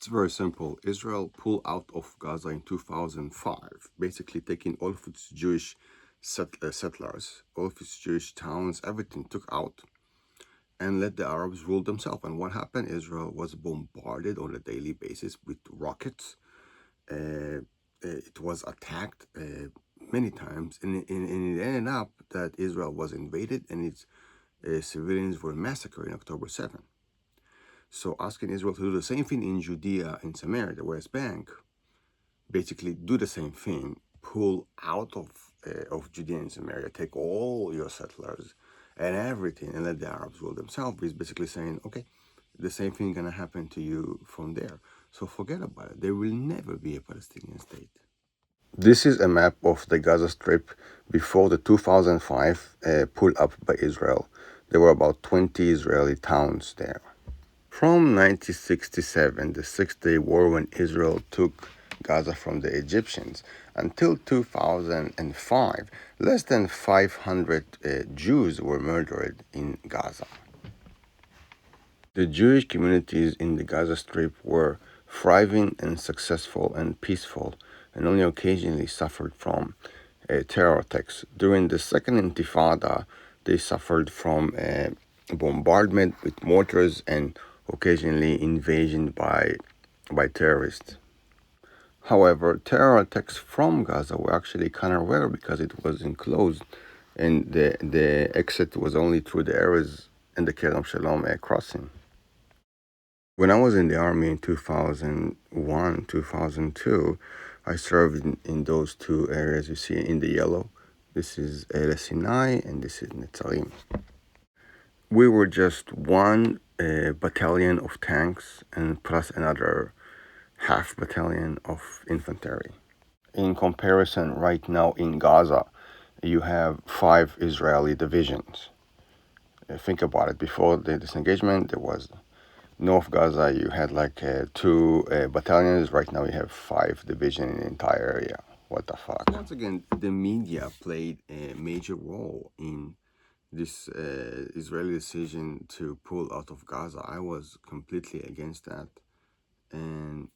It's very simple. Israel pulled out of Gaza in 2005, basically taking all of its Jewish settlers, all of its Jewish towns, everything took out and let the Arabs rule themselves. And what happened? Israel was bombarded on a daily basis with rockets. It was attacked many times, and it ended up that Israel was invaded and its civilians were massacred in October 7th. So asking Israel to do the same thing in Judea and Samaria, the West Bank, basically do the same thing, pull out of Judea and Samaria, take all your settlers and everything, and let the Arabs rule themselves, is basically saying, okay, the same thing is going to happen to you from there. So forget about it. There will never be a Palestinian state. This is a map of the Gaza Strip before the 2005 pull up by Israel. There were about 20 Israeli towns there. From 1967, the Six-Day War, when Israel took Gaza from the Egyptians, until 2005, less than 500 Jews were murdered in Gaza. The Jewish communities in the Gaza Strip were thriving and successful and peaceful, and only occasionally suffered from terror attacks. During the Second Intifada, they suffered from bombardment with mortars and occasionally invasion by terrorists. However, terror attacks from Gaza were actually kind of rare because it was enclosed, and the exit was only through the areas in the Kerem Shalom crossing. When I was in the army in 2001, 2002, I served in those two areas you see in the yellow. This is El Sinai and this is Netzarim. We were just one battalion of tanks and plus another half battalion of infantry. In comparison, right now in Gaza, you have 5 Israeli divisions. Think about it. Before the disengagement, there was North Gaza, you had like 2 battalions. Right now, you have 5 divisions in the entire area. What the fuck? Once again, the media played a major role in this Israeli decision to pull out of Gaza. I was completely against that, and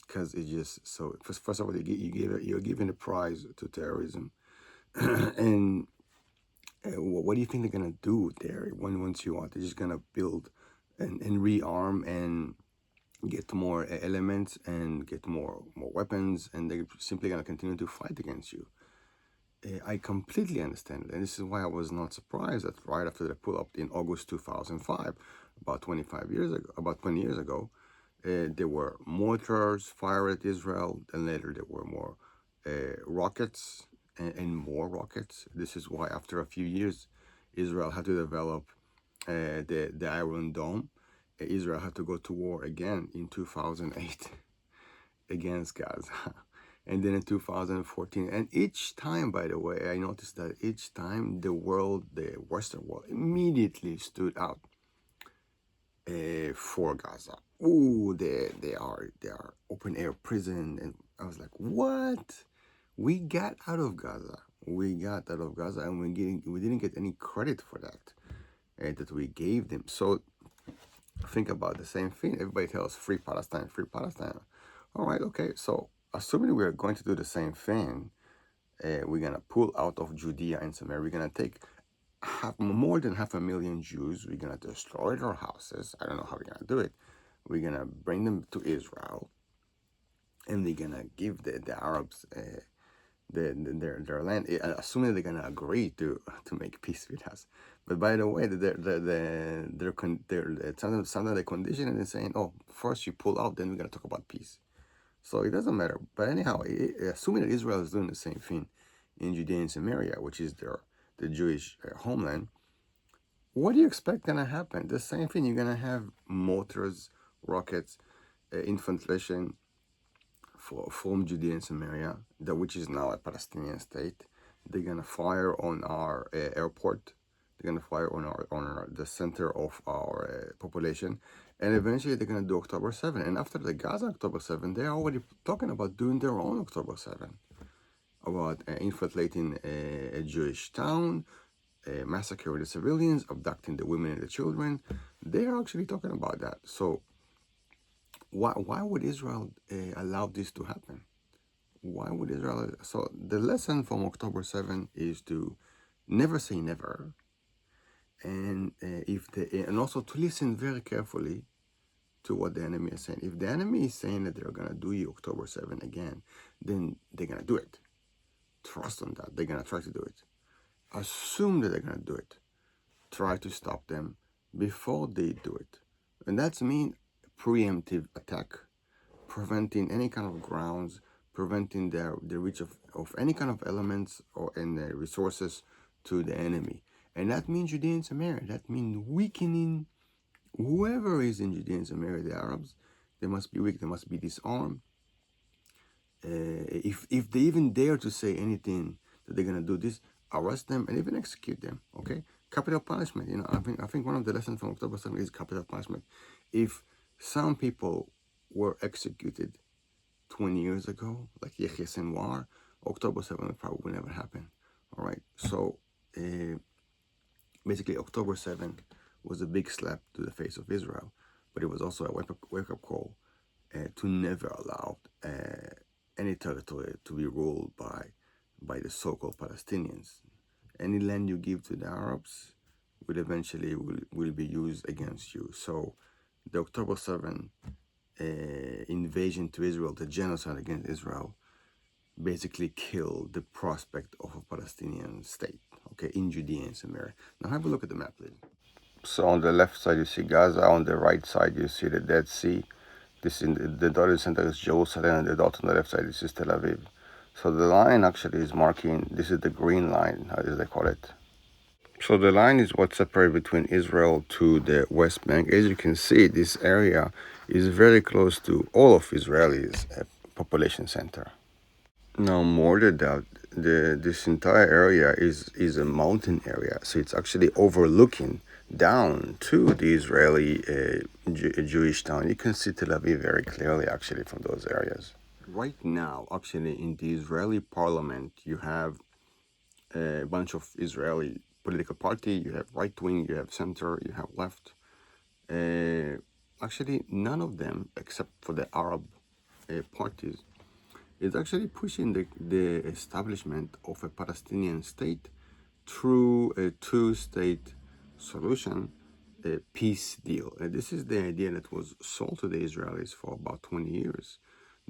because it just so first of all, you're giving a prize to terrorism, and what do you think they're gonna do there once you are? They're just gonna build and rearm and get more elements and get more weapons, and they're simply gonna continue to fight against you. I completely understand it, and this is why I was not surprised that right after the pull-up in August 2005, about 20 years ago, there were mortars fired at Israel, and later there were more rockets and more rockets. This is why after a few years, Israel had to develop the Iron Dome. Israel had to go to war again in 2008 against Gaza. And then in 2014, and each time, by the way, I noticed that each time the Western world, immediately stood out for Gaza. Oh, they are open air prison, and I was like, what? We got out of Gaza. And we didn't get any credit for that we gave them. So think about the same thing. Everybody tells free Palestine, free Palestine. All right, okay. So assuming we are going to do the same thing, we're gonna pull out of Judea and Samaria. We're gonna take more than 500,000 Jews. We're gonna destroy their houses. I don't know how we're gonna do it. We're gonna bring them to Israel, and we're gonna give the Arabs their land, assuming they're gonna agree to make peace with us. But by the way, sometimes they condition it and saying, "Oh, first you pull out, then we're gonna talk about peace." So it doesn't matter. But anyhow, assuming that Israel is doing the same thing in Judea and Samaria, which is the Jewish homeland, what do you expect gonna happen? The same thing. You're gonna have mortars, rockets, infiltration from Judea and Samaria, which is now a Palestinian state. They're gonna fire on our airport. They're gonna fire on the center of our population, and eventually they're gonna do October 7. And after the Gaza October 7, they're already talking about doing their own October 7, about infiltrating a Jewish town, massacring the civilians, abducting the women and the children. They're actually talking about that. So why would Israel allow this to happen? Why would Israel? So the lesson from October 7 is to never say never, and and also to listen very carefully to what the enemy is saying. If the enemy is saying that they're gonna do you October 7 again, then they're gonna do it. Trust on that. They're gonna try to do it. Assume that they're gonna do it. Try to stop them before they do it, and that's mean preemptive attack, preventing any kind of grounds, preventing the reach of any kind of elements or and resources to the enemy. And that means Judea and Samaria. That means weakening whoever is in Judea and Samaria, the Arabs. They must be weak, they must be disarmed. If they even dare to say anything that they're gonna do this, arrest them and even execute them. Okay, capital punishment. You know, I think one of the lessons from October 7 is capital punishment. If some people were executed 20 years ago, like Yahya Sinwar, October 7 would probably never happen. All right, so basically, October 7 was a big slap to the face of Israel, but it was also a wake-up call to never allow any territory to be ruled by the so-called Palestinians. Any land you give to the Arabs will be used against you. So the October 7 invasion to Israel, the genocide against Israel, basically killed the prospect of a Palestinian state, okay, in Judea and Samaria. Now have a look at the map, please. So on the left side you see Gaza, on the right side you see the Dead Sea. This in the dotted center is Jerusalem, and the dot on the left side is Tel Aviv. So the line actually is marking, this is the green line, as they call it. So the line is what separates between Israel to the West Bank. As you can see, this area is very close to all of Israel's population center. Now, more than that, this entire area is a mountain area, so it's actually overlooking down to the Israeli Jewish town. You can see Tel Aviv very clearly, actually, from those areas. Right now, actually, in the Israeli parliament, you have a bunch of Israeli political party. You have right wing, you have center, you have left. Actually, none of them, except for the Arab parties, is actually pushing the establishment of a Palestinian state through a two-state solution, a peace deal. And this is the idea that was sold to the Israelis for about 20 years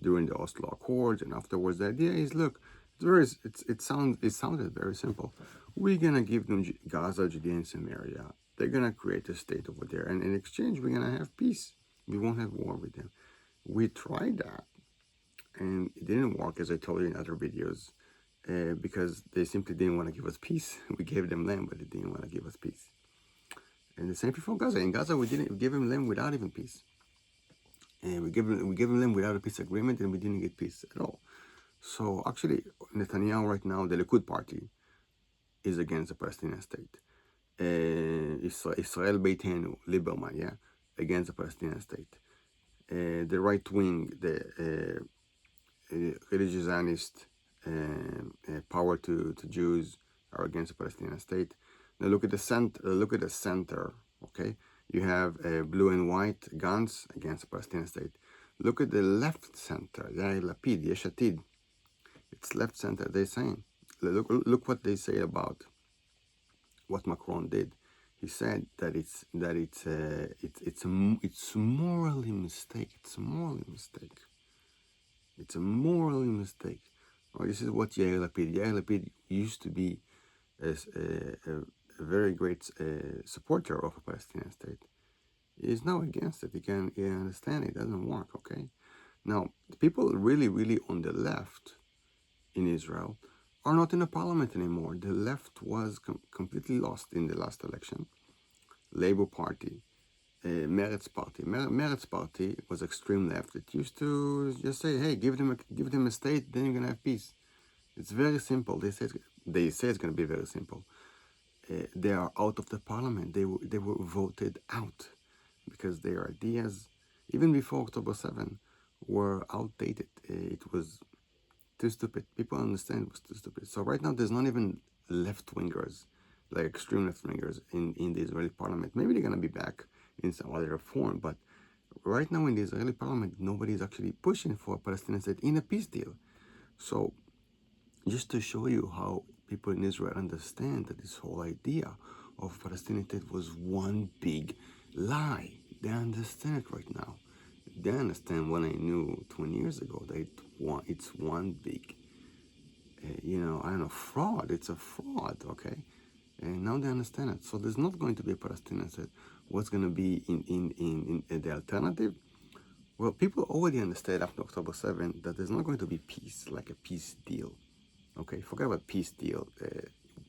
during the Oslo Accords, and afterwards the idea is, look, it sounded very simple. We're gonna give them Gaza, Judea, and Samaria. They're gonna create a state over there, and in exchange we're gonna have peace. We won't have war with them. We tried that, and it didn't work, as I told you in other videos, because they simply didn't want to give us peace. We gave them land, but they didn't want to give us peace. And the same thing for Gaza. In Gaza, we didn't give them land without even peace. And we gave them land without a peace agreement, and we didn't get peace at all. So actually, Netanyahu right now, the Likud party, is against the Palestinian state. Israel Beitenu, Lieberman, yeah, against the Palestinian state. The right wing, the religious Zionist power to Jews are against the Palestinian state. Now look at the center. Okay, you have blue and white guns against the Palestinian state. Look at the left center. Yair Lapid, Yesh Atid. It's left center. They're saying, look what they say about what Macron did. He said that it's morally mistake. It's a morally mistake. It's a morally mistake. Well, this is what Yair Lapid used to be a very great supporter of a Palestinian state. He is now against it. You can understand it doesn't work, okay? Now, the people really on the left in Israel are not in the parliament anymore. The left was completely lost in the last election. Labour Party, Meretz Party. Meretz Party was extreme left. It used to just say, "Hey, give them a state, then you're gonna have peace." It's very simple. They say it's gonna be very simple. They are out of the parliament. They were voted out because their ideas, even before October 7, were outdated. It was too stupid. People understand it was too stupid. So right now, there's not even left-wingers, like extreme left-wingers in the Israeli parliament. Maybe they're gonna be back in some other form, but Right now in the Israeli parliament, nobody is actually pushing for a Palestinian state in a peace deal. So just to show you how people in Israel understand that this whole idea of Palestinian state was one big lie. They understand it right now. They understand what I knew 20 years ago, that it's one big, I don't know, fraud. It's a fraud, okay? And now they understand it. So there's not going to be a Palestinian state. What's going to be in the alternative? Well, people already understand after October 7th that there's not going to be peace, like a peace deal. Okay, forget about peace deal.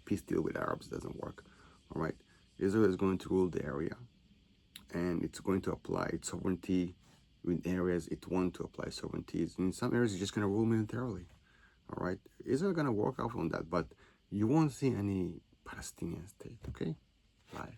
Peace deal with Arabs doesn't work. All right, Israel is going to rule the area, and it's going to apply its sovereignty in areas it wants to apply sovereignties. In some areas, it's just going to rule militarily. All right, Israel going to work out on that, but you won't see any Palestinian state. Okay, bye.